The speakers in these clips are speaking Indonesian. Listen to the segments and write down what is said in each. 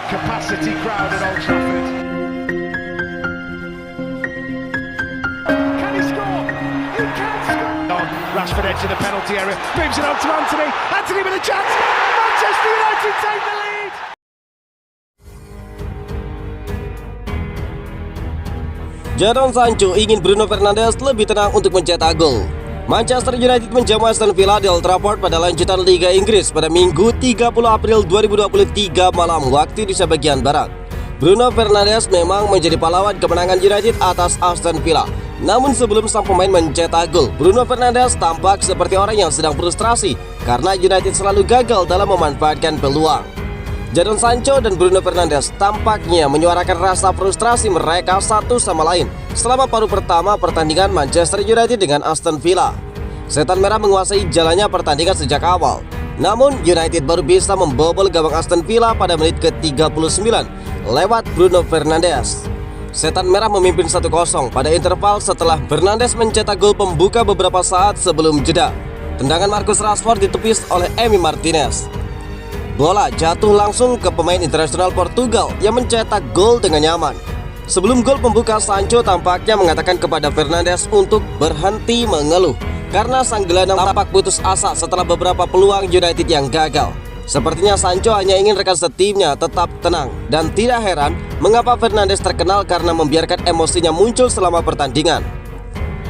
capacity crowd at Old Trafford. Can he score? He can score! Rashford edge of the penalty area, moves it on to Anthony. Anthony with a chance. Manchester United take the lead. Jadon Sancho ingin Bruno Fernandes lebih tenang untuk mencetak gol. Manchester United menjamu Aston Villa di Old Trafford pada lanjutan Liga Inggris pada Minggu 30 April 2023 malam waktu Indonesia bagian Barat. Bruno Fernandes memang menjadi pahlawan kemenangan United atas Aston Villa. Namun sebelum sang pemain mencetak gol, Bruno Fernandes tampak seperti orang yang sedang frustrasi karena United selalu gagal dalam memanfaatkan peluang. Jadon Sancho dan Bruno Fernandes tampaknya menyuarakan rasa frustrasi mereka satu sama lain selama paruh pertama pertandingan Manchester United dengan Aston Villa. Setan Merah menguasai jalannya pertandingan sejak awal. Namun United baru bisa membobol gawang Aston Villa pada menit ke-39 lewat Bruno Fernandes. Setan Merah memimpin 1-0 pada interval setelah Fernandes mencetak gol pembuka beberapa saat sebelum jeda. Tendangan Marcus Rashford ditepis oleh Emi Martinez. Bola jatuh langsung ke pemain internasional Portugal yang mencetak gol dengan nyaman. Sebelum gol pembuka, Sancho tampaknya mengatakan kepada Fernandes untuk berhenti mengeluh karena sang gelandang tampak putus asa setelah beberapa peluang United yang gagal. Sepertinya Sancho hanya ingin rekan setimnya tetap tenang, dan tidak heran mengapa Fernandes terkenal karena membiarkan emosinya muncul selama pertandingan.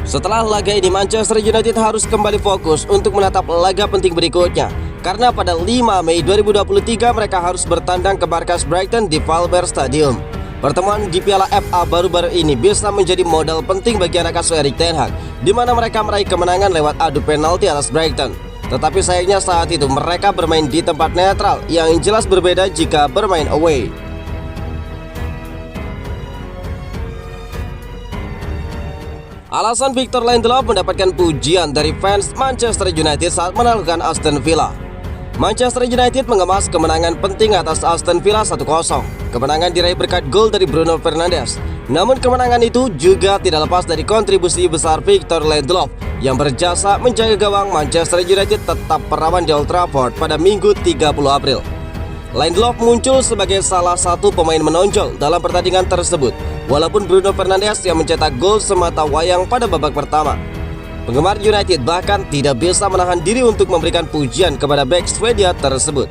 Setelah laga ini, Manchester United harus kembali fokus untuk menatap laga penting berikutnya, karena pada 5 Mei 2023 mereka harus bertandang ke markas Brighton di Valverde Stadium. Pertemuan di Piala FA baru-baru ini bisa menjadi modal penting bagi anak asuh Erik ten Hag, di mana mereka meraih kemenangan lewat adu penalti atas Brighton. Tetapi sayangnya saat itu mereka bermain di tempat netral yang jelas berbeda jika bermain away. Alasan Victor Lindelof mendapatkan pujian dari fans Manchester United saat menaklukkan Aston Villa. Manchester United mengemas kemenangan penting atas Aston Villa 1-0. Kemenangan diraih berkat gol dari Bruno Fernandes. Namun kemenangan itu juga tidak lepas dari kontribusi besar Victor Lindelof yang berjasa menjaga gawang Manchester United tetap perawan di Old Trafford pada Minggu 30 April. Lindelof muncul sebagai salah satu pemain menonjol dalam pertandingan tersebut, walaupun Bruno Fernandes yang mencetak gol semata wayang pada babak pertama. Penggemar United bahkan tidak bisa menahan diri untuk memberikan pujian kepada bek Swedia tersebut.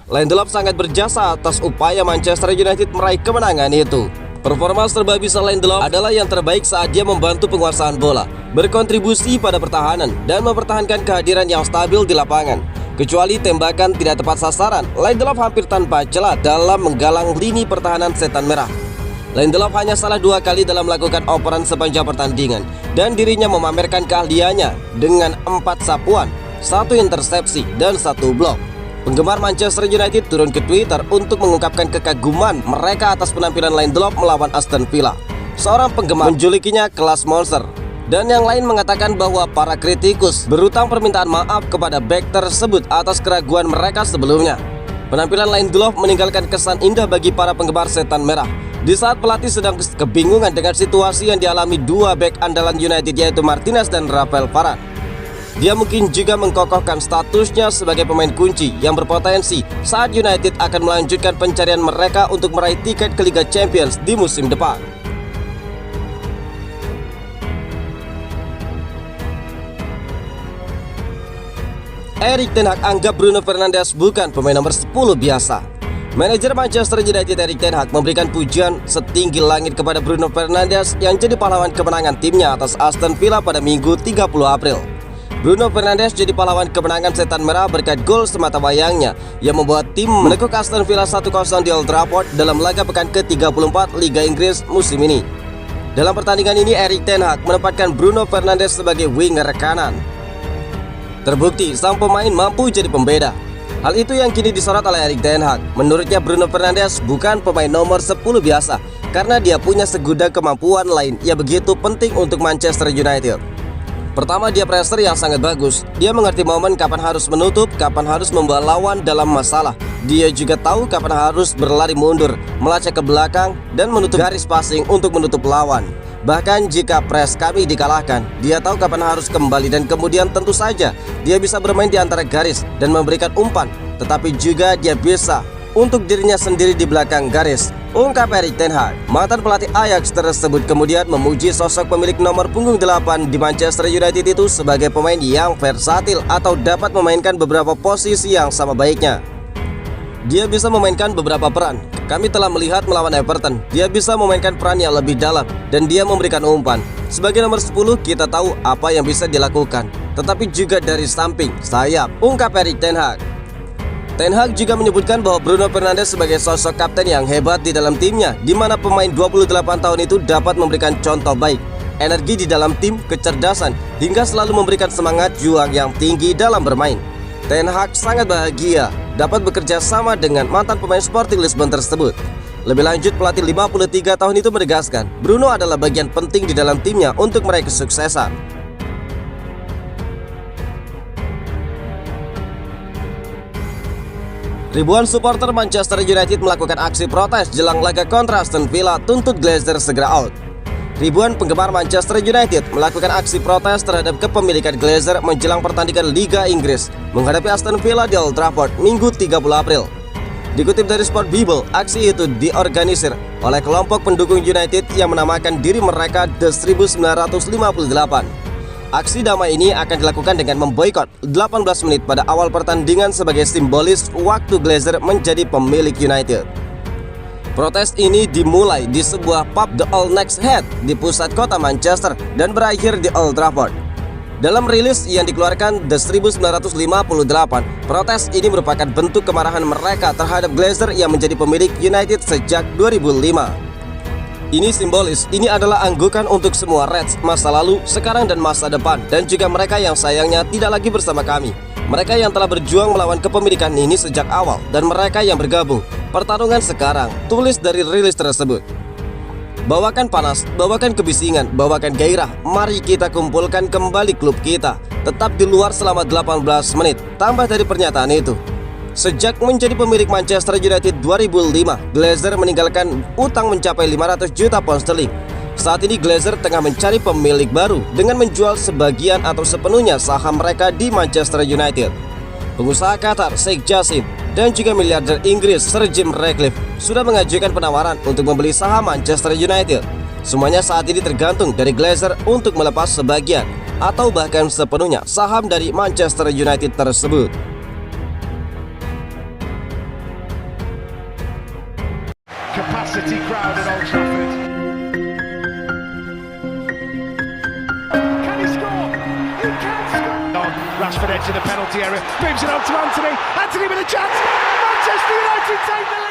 Lindelof sangat berjasa atas upaya Manchester United meraih kemenangan itu. Performa serba bisa Lindelof adalah yang terbaik saat dia membantu penguasaan bola, berkontribusi pada pertahanan, dan mempertahankan kehadiran yang stabil di lapangan. Kecuali tembakan tidak tepat sasaran, Lindelof hampir tanpa celah dalam menggalang lini pertahanan Setan Merah. Lindelof hanya salah 2 kali dalam melakukan operan sepanjang pertandingan, dan dirinya memamerkan keahliannya dengan 4 sapuan, 1 intersepsi, dan 1 blok. Penggemar Manchester United turun ke Twitter untuk mengungkapkan kekaguman mereka atas penampilan Lindelof melawan Aston Villa. Seorang penggemar menjulukinya kelas monster, dan yang lain mengatakan bahwa para kritikus berutang permintaan maaf kepada bek tersebut atas keraguan mereka sebelumnya. Penampilan Lindelof meninggalkan kesan indah bagi para penggemar Setan Merah di saat pelatih sedang kebingungan dengan situasi yang dialami 2 bek andalan United, yaitu Martinez dan Rafael Varane. Dia mungkin juga mengkokohkan statusnya sebagai pemain kunci yang berpotensi saat United akan melanjutkan pencarian mereka untuk meraih tiket ke Liga Champions di musim depan. Erik ten Hag anggap Bruno Fernandes bukan pemain nomor 10 biasa. Manajer Manchester United Erik ten Hag memberikan pujian setinggi langit kepada Bruno Fernandes yang jadi pahlawan kemenangan timnya atas Aston Villa pada Minggu 30 April. Bruno Fernandes jadi pahlawan kemenangan Setan Merah berkat gol semata wayangnya yang membuat tim menekuk Aston Villa 1-0 di Old Trafford dalam laga pekan ke-34 Liga Inggris musim ini. Dalam pertandingan ini, Erik ten Hag menempatkan Bruno Fernandes sebagai winger kanan. Terbukti sang pemain mampu jadi pembeda. Hal itu yang kini disorot oleh Erik ten Hag. Menurutnya Bruno Fernandes bukan pemain nomor 10 biasa karena dia punya segudang kemampuan lain yang begitu penting untuk Manchester United. Pertama, dia pressure yang sangat bagus. Dia mengerti momen kapan harus menutup, kapan harus membawa lawan dalam masalah. Dia juga tahu kapan harus berlari mundur, melacak ke belakang, dan menutup garis passing untuk menutup lawan. Bahkan jika press kami dikalahkan, dia tahu kapan harus kembali, dan kemudian tentu saja dia bisa bermain di antara garis dan memberikan umpan. Tetapi juga dia bisa untuk dirinya sendiri di belakang garis, ungkap Erik ten Hag. Mantan pelatih Ajax tersebut kemudian memuji sosok pemilik nomor punggung 8 di Manchester United itu sebagai pemain yang versatil atau dapat memainkan beberapa posisi yang sama baiknya. Dia bisa memainkan beberapa peran. Kami telah melihat melawan Everton, dia bisa memainkan peran yang lebih dalam dan dia memberikan umpan. Sebagai nomor 10 kita tahu apa yang bisa dilakukan, tetapi juga dari samping, sayap, ungkap Erik ten Hag. Ten Hag juga menyebutkan bahwa Bruno Fernandes sebagai sosok kapten yang hebat di dalam timnya, di mana pemain 28 tahun itu dapat memberikan contoh baik, energi di dalam tim, kecerdasan, hingga selalu memberikan semangat juang yang tinggi dalam bermain. Ten Hag sangat bahagia dapat bekerja sama dengan mantan pemain Sporting Lisbon tersebut. Lebih lanjut, pelatih 53 tahun itu menegaskan, Bruno adalah bagian penting di dalam timnya untuk meraih kesuksesan. Ribuan supporter Manchester United melakukan aksi protes jelang laga kontra Aston Villa tuntut Glazer segera out. Ribuan penggemar Manchester United melakukan aksi protes terhadap kepemilikan Glazer menjelang pertandingan Liga Inggris menghadapi Aston Villa di Old Trafford Minggu 30 April. Dikutip dari Sport Bible, aksi itu diorganisir oleh kelompok pendukung United yang menamakan diri mereka The 1958. Aksi damai ini akan dilakukan dengan memboikot 18 menit pada awal pertandingan sebagai simbolis waktu Glazer menjadi pemilik United. Protes ini dimulai di sebuah pub The All Next Head di pusat kota Manchester dan berakhir di Old Trafford. Dalam rilis yang dikeluarkan The 1958, protes ini merupakan bentuk kemarahan mereka terhadap Glazer yang menjadi pemilik United sejak 2005. Ini simbolis, ini adalah anggukan untuk semua Reds masa lalu, sekarang dan masa depan, dan juga mereka yang sayangnya tidak lagi bersama kami. Mereka yang telah berjuang melawan kepemilikan ini sejak awal, dan mereka yang bergabung. Pertarungan sekarang, tulis dari rilis tersebut. Bawakan panas, bawakan kebisingan, bawakan gairah. Mari kita kumpulkan kembali klub kita. Tetap di luar selama 18 menit. Tambah dari pernyataan itu. Sejak menjadi pemilik Manchester United 2005, Glazer meninggalkan utang mencapai 500 juta pound sterling. Saat ini Glazer tengah mencari pemilik baru dengan menjual sebagian atau sepenuhnya saham mereka di Manchester United. Pengusaha Qatar Sheikh Jassim dan juga miliarder Inggris Sir Jim Ratcliffe sudah mengajukan penawaran untuk membeli saham Manchester United. Semuanya saat ini tergantung dari Glazer untuk melepas sebagian atau bahkan sepenuhnya saham dari Manchester United tersebut. Capacity crowd at Old Trafford. Can he score? He can score. On Rashford edge of the penalty area, moves it on to Anthony. Anthony with a chance. Manchester United take the lead.